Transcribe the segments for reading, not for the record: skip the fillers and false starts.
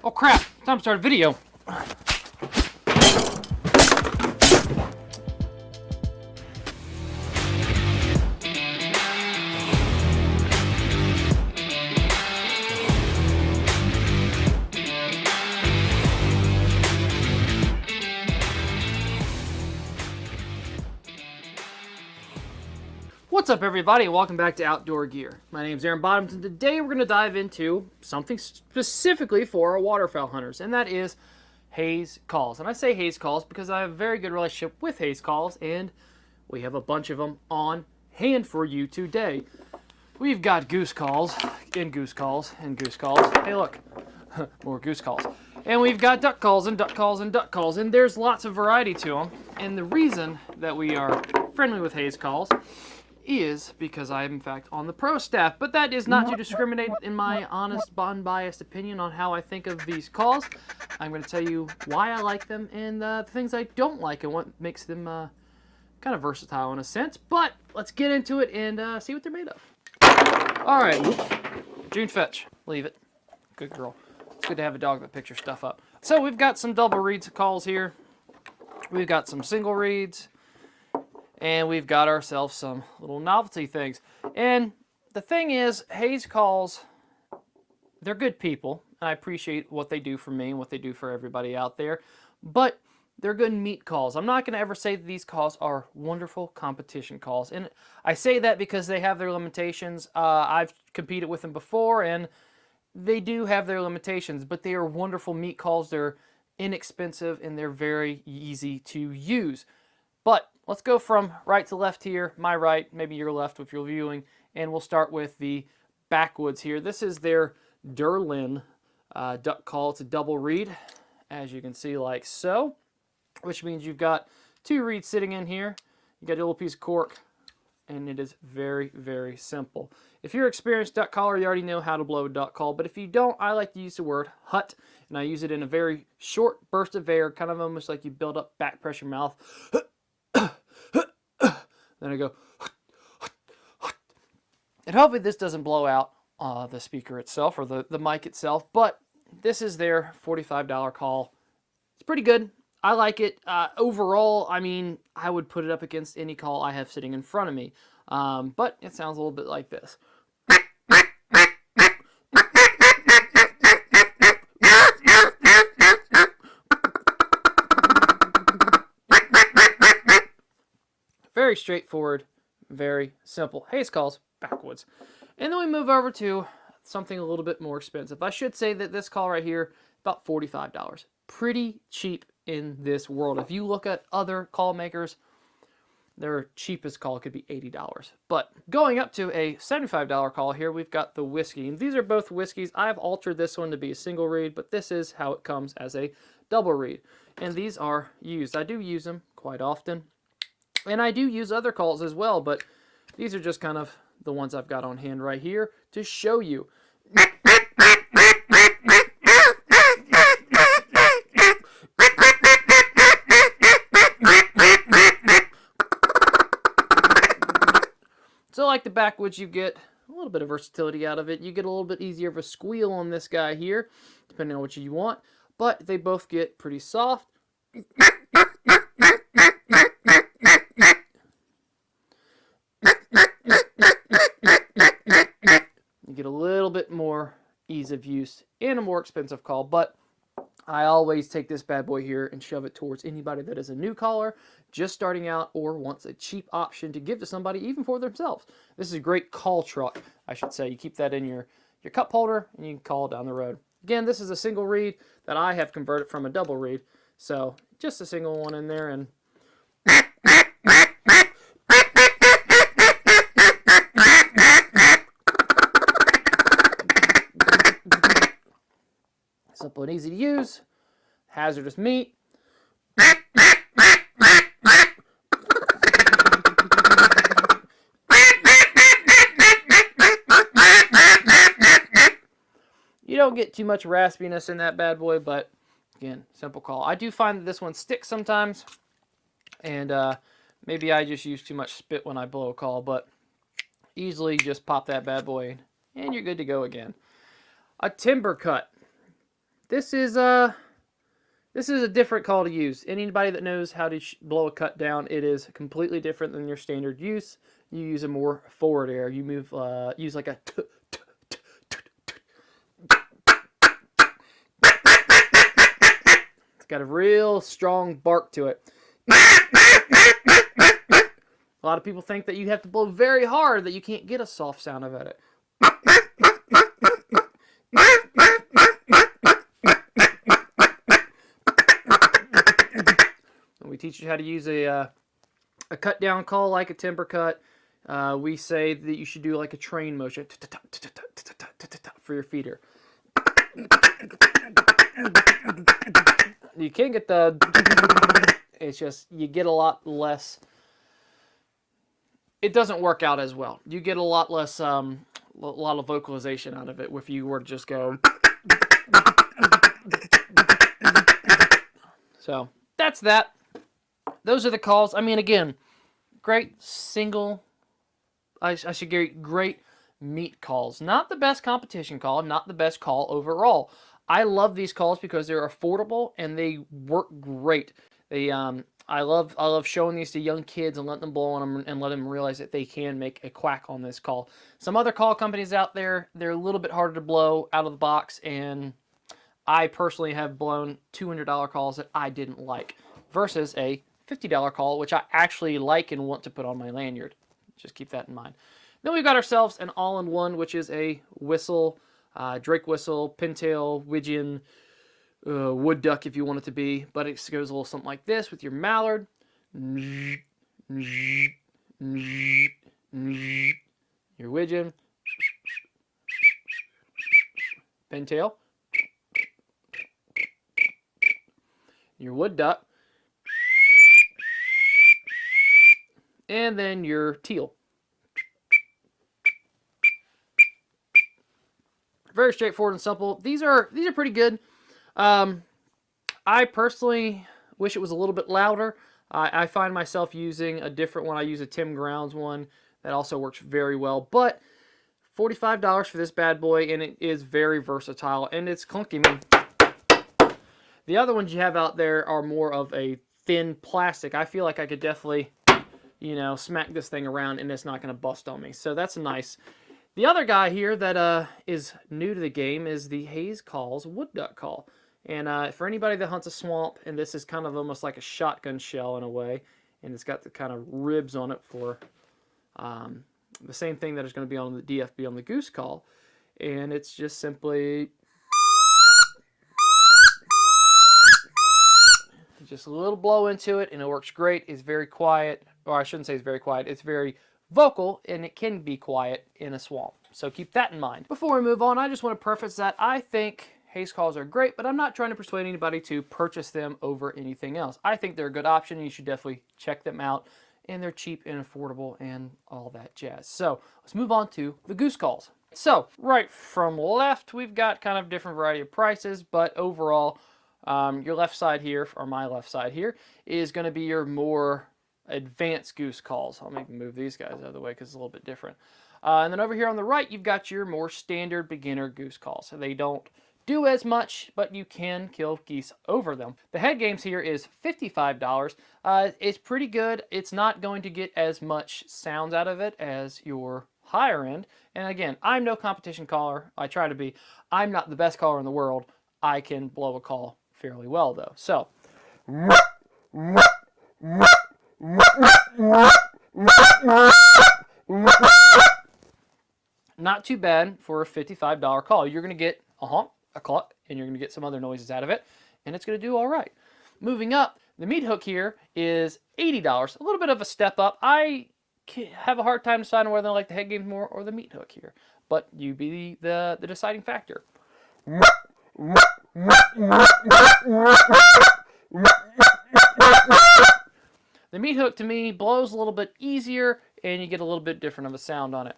Oh crap, time to start a video. What's up, everybody? Welcome back to Outdoor Gear. My name is Aaron Bottoms, and today we're going to dive into something specifically for our waterfowl hunters, and that is haze calls. And I say haze calls because I have a very good relationship with haze calls, and we have a bunch of them on hand for you today. We've got goose calls, and goose calls, and goose calls. Hey, look, more goose calls. And we've got duck calls, and duck calls, and duck calls, and there's lots of variety to them. And the reason that we are friendly with haze calls is because I am in fact on the pro staff, but that is not to discriminate in my honest, unbiased opinion on how I think of these calls. I'm going to tell you why I like them and the things I don't like and what makes them kind of versatile in a sense. But let's get into it and see what they're made of. All right, June fetch, leave it. Good girl. It's good to have a dog that picks your stuff up. So we've got some double reeds calls here. We've got some single reeds. And we've got ourselves some little novelty things. And the thing is, haze calls, they're good people. And I appreciate what they do for me and what they do for everybody out there. But they're good meat calls. I'm not going to ever say that these calls are wonderful competition calls. And I say that because they have their limitations. I've competed with them before, and they do have their limitations. But they are wonderful meat calls. They're inexpensive, and they're very easy to use. But let's go from right to left here, my right, maybe your left if you're viewing, and we'll start with the Backwoods here. This is their Durlin duck call. It's a double reed, as you can see like so, which means you've got two reeds sitting in here. You got a little piece of cork, and it is very, very simple. If you're an experienced duck caller, you already know how to blow a duck call, but if you don't, I like to use the word hut, and I use it in a very short burst of air, kind of almost like you build up back pressure mouth. Then I go, and hopefully this doesn't blow out the speaker itself or the mic itself, but this is their $45 call. It's pretty good. I like it. Overall, I mean, I would put it up against any call I have sitting in front of me, but it sounds a little bit like this. Very straightforward, very simple. Haze calls, Backwoods. And then we move over to something a little bit more expensive. I should say that this call right here, about $45. Pretty cheap in this world. If you look at other call makers, their cheapest call could be $80. But going up to a $75 call here, we've got the whiskey. And these are both whiskeys. I've altered this one to be a single reed, but this is how it comes as a double reed. And these are used. I do use them quite often. And I do use other calls as well, but these are just kind of the ones I've got on hand right here to show you. So like the Backwoods, you get a little bit of versatility out of it. You get a little bit easier of a squeal on this guy here, depending on what you want, but they both get pretty soft. You get a little bit more ease of use and a more expensive call, but I always take this bad boy here and shove it towards anybody that is a new caller, just starting out, or wants a cheap option to give to somebody, even for themselves. This is a great call truck, I should say. You keep that in your cup holder, and you can call down the road. Again, this is a single reed that I have converted from a double reed, so just a single one in there, and simple and easy to use. Hazardous Meat. You don't get too much raspiness in that bad boy, but again, simple call. I do find that this one sticks sometimes, and maybe I just use too much spit when I blow a call, but easily just pop that bad boy in, and you're good to go again. A Timbercut. This is a different call to use. Anybody that knows how to blow a cut down, it is completely different than your standard use. You use a more forward air. You move, use like a it's got a real strong bark to it. A lot of people think that you have to blow very hard, that you can't get a soft sound out of it. We teach you how to use a cut down call like a Timbercut. We say that you should do like a train motion for your feeder. You can get the, it's just, you get a lot less, it doesn't work out as well. You get a lot less, a lot of vocalization out of it if you were to just go. So that's that. Those are the calls. I mean, again, great single, I should get great meat calls. Not the best competition call, not the best call overall. I love these calls because they're affordable and they work great. They, I love showing these to young kids and letting them blow on them and let them realize that they can make a quack on this call. Some other call companies out there, they're a little bit harder to blow out of the box, and I personally have blown $200 calls that I didn't like versus a $50 call, which I actually like and want to put on my lanyard. Just keep that in mind. Then we've got ourselves an all-in-one, which is a whistle, Drake whistle, pintail, widgeon, wood duck if you want it to be, but it goes a little something like this with your mallard. Your widgeon, pintail, your wood duck, and then your teal. Very straightforward and simple. These are pretty good. I personally wish it was a little bit louder. I find myself using a different one. I use a Tim Grounds one that also works very well. But $45 for this bad boy, and it is very versatile, and it's clunky. The other ones you have out there are more of a thin plastic. I feel like I could definitely, you know, smack this thing around and it's not going to bust on me. So that's nice. The other guy here that is new to the game is the Hayes Calls Wood Duck Call. And for anybody that hunts a swamp, and this is kind of almost like a shotgun shell in a way, and it's got the kind of ribs on it for the same thing that is going to be on the DFB on the Goose Call. And it's just simply just a little blow into it, and it works great. It's very quiet, or I shouldn't say it's very quiet. It's very vocal, and it can be quiet in a swamp. So keep that in mind. Before we move on, I just want to preface that I think Hayes calls are great, but I'm not trying to persuade anybody to purchase them over anything else. I think they're a good option, and you should definitely check them out, and they're cheap and affordable and all that jazz. So let's move on to the Goose Calls. So right from left, we've got kind of different variety of prices, but overall, your left side here, or my left side here, is going to be your more advanced Goose Calls. I'll maybe move these guys out of the way because it's a little bit different. And then over here on the right, you've got your more standard beginner Goose Calls. So they don't do as much, but you can kill geese over them. The head games here is $55. It's pretty good. It's not going to get as much sounds out of it as your higher end. And again, I'm no competition caller. I try to be. I'm not the best caller in the world. I can blow a call fairly well though. So not too bad for a $55 call. You're going to get a honk, a cluck, and you're going to get some other noises out of it, and it's going to do all right. Moving up, the meat hook here is $80. A little bit of a step up. I have a hard time deciding whether I like the head games more or the meat hook here, but you be the deciding factor. The meat hook to me blows a little bit easier, and you get a little bit different of a sound on it.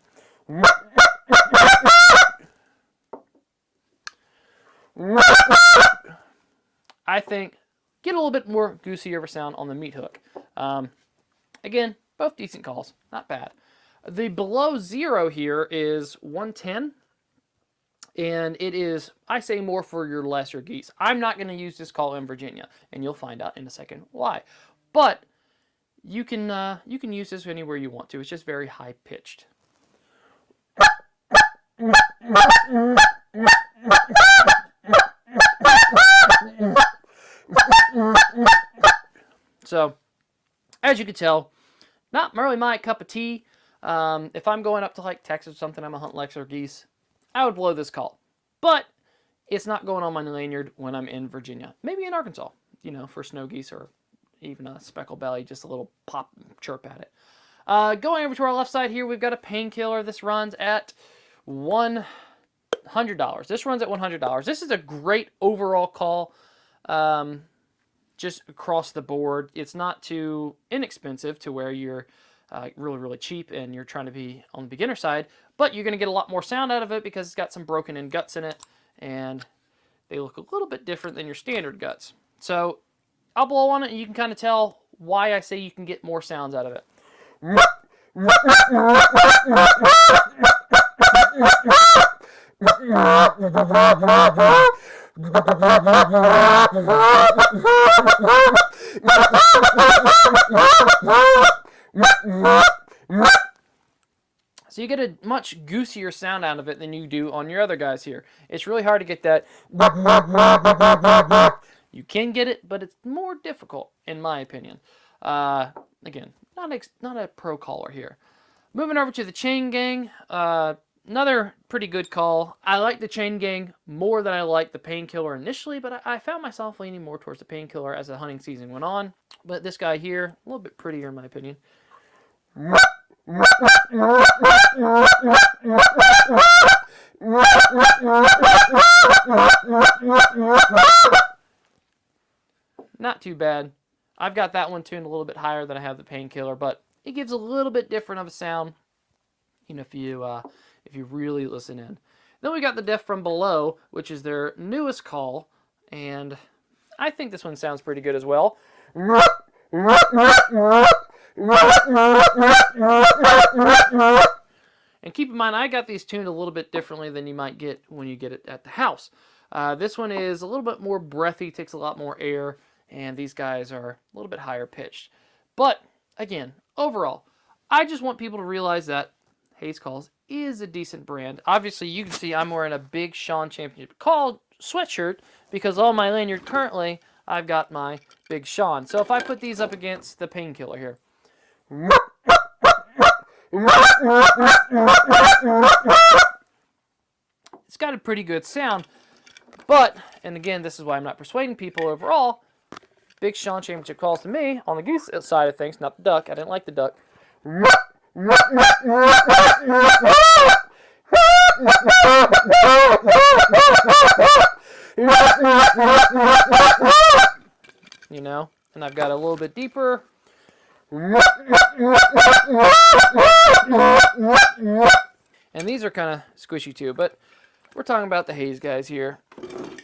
I think get a little bit more goosey of a sound on the meat hook. Again, both decent calls, not bad. The below zero here is 110, And it is, I say, more for your lesser geese. I'm not going to use this call in Virginia, and you'll find out in a second why. But you can use this anywhere you want to. It's just very high pitched. So, as you can tell, not really my cup of tea. If I'm going up to like Texas or something, I'm a hunt lesser geese, I would blow this call. But it's not going on my lanyard when I'm in Virginia. Maybe in Arkansas, you know, for snow geese or even a speckled belly, just a little pop chirp at it. Going over to our left side here, we've got a painkiller. This runs at $100. This runs at $100. This is a great overall call. Just across the board. It's not too inexpensive to where you're really, really cheap and you're trying to be on the beginner side, but you're going to get a lot more sound out of it because it's got some broken in guts in it, and they look a little bit different than your standard guts. So I'll blow on it, and you can kind of tell why I say you can get more sounds out of it. So you get a much goosier sound out of it than you do on your other guys here. It's really hard to get that. You can get it, but it's more difficult, in my opinion. Again, not a pro caller here. Moving over to the chain gang. Another pretty good call. I like the chain gang more than I like the painkiller initially, but I found myself leaning more towards the painkiller as the hunting season went on. But this guy here, a little bit prettier in my opinion. Not too bad. I've got that one tuned a little bit higher than I have the painkiller, but it gives a little bit different of a sound, you know, if you really listen in. Then we got the Deaf from Below, which is their newest call, and I think this one sounds pretty good as well. And keep in mind, I got these tuned a little bit differently than you might get when you get it at the house. This one is a little bit more breathy, takes a lot more air, and these guys are a little bit higher pitched. But, again, overall, I just want people to realize that Hayes Calls is a decent brand. Obviously, you can see I'm wearing a Big Sean Championship Call sweatshirt because on my lanyard currently, I've got my Big Sean. So if I put these up against the painkiller here. It's got a pretty good sound, but, and again, this is why I'm not persuading people overall, Big Sean Championship Calls to me, on the goose side of things, not the duck, I didn't like the duck. You know, and I've got a little bit deeper. And these are kind of squishy too, but we're talking about the Hayes guys here.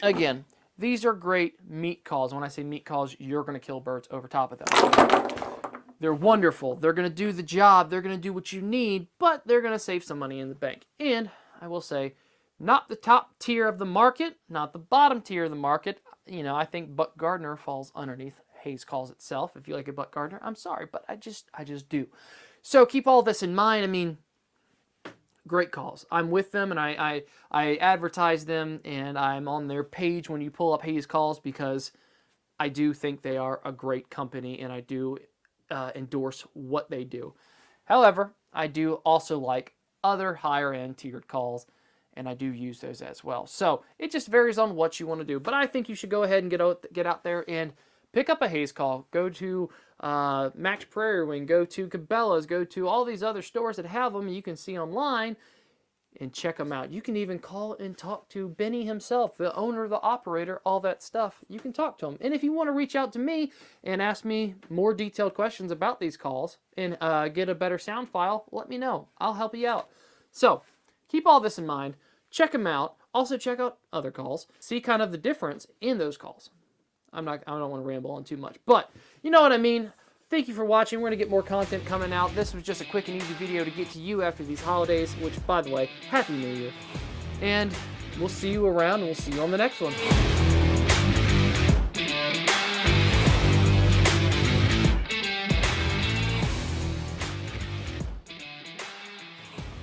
Again, these are great meat calls. When I say meat calls, you're going to kill birds over top of them. They're wonderful. They're going to do the job. They're going to do what you need, but they're going to save some money in the bank. And I will say, not the top tier of the market, not the bottom tier of the market. You know, I think Buck Gardner falls underneath Hayes Calls itself. If you like a Buck Gardner, I'm sorry, but I just do. So keep all this in mind. I mean, great calls. I'm with them, and I advertise them, and I'm on their page when you pull up Hayes Calls because I do think they are a great company, and I do endorse what they do. However, I do also like other higher-end tiered calls, and I do use those as well. So it just varies on what you want to do. But I think you should go ahead and get out there and pick up a Hayes Call. Go to Max Prairie Wing, go to Cabela's, go to all these other stores that have them you can see online and check them out. You can even call and talk to Benny himself, the owner, the operator, all that stuff. You can talk to him. And if you want to reach out to me and ask me more detailed questions about these calls and get a better sound file, let me know. I'll help you out. So keep all this in mind. Check them out. Also check out other calls. See kind of the difference in those calls. I don't want to ramble on too much, but you know what I mean. Thank you for watching. We're going to get more content coming out. This was just a quick and easy video to get to you after these holidays, which, by the way, Happy New Year. And we'll see you around, and we'll see you on the next one.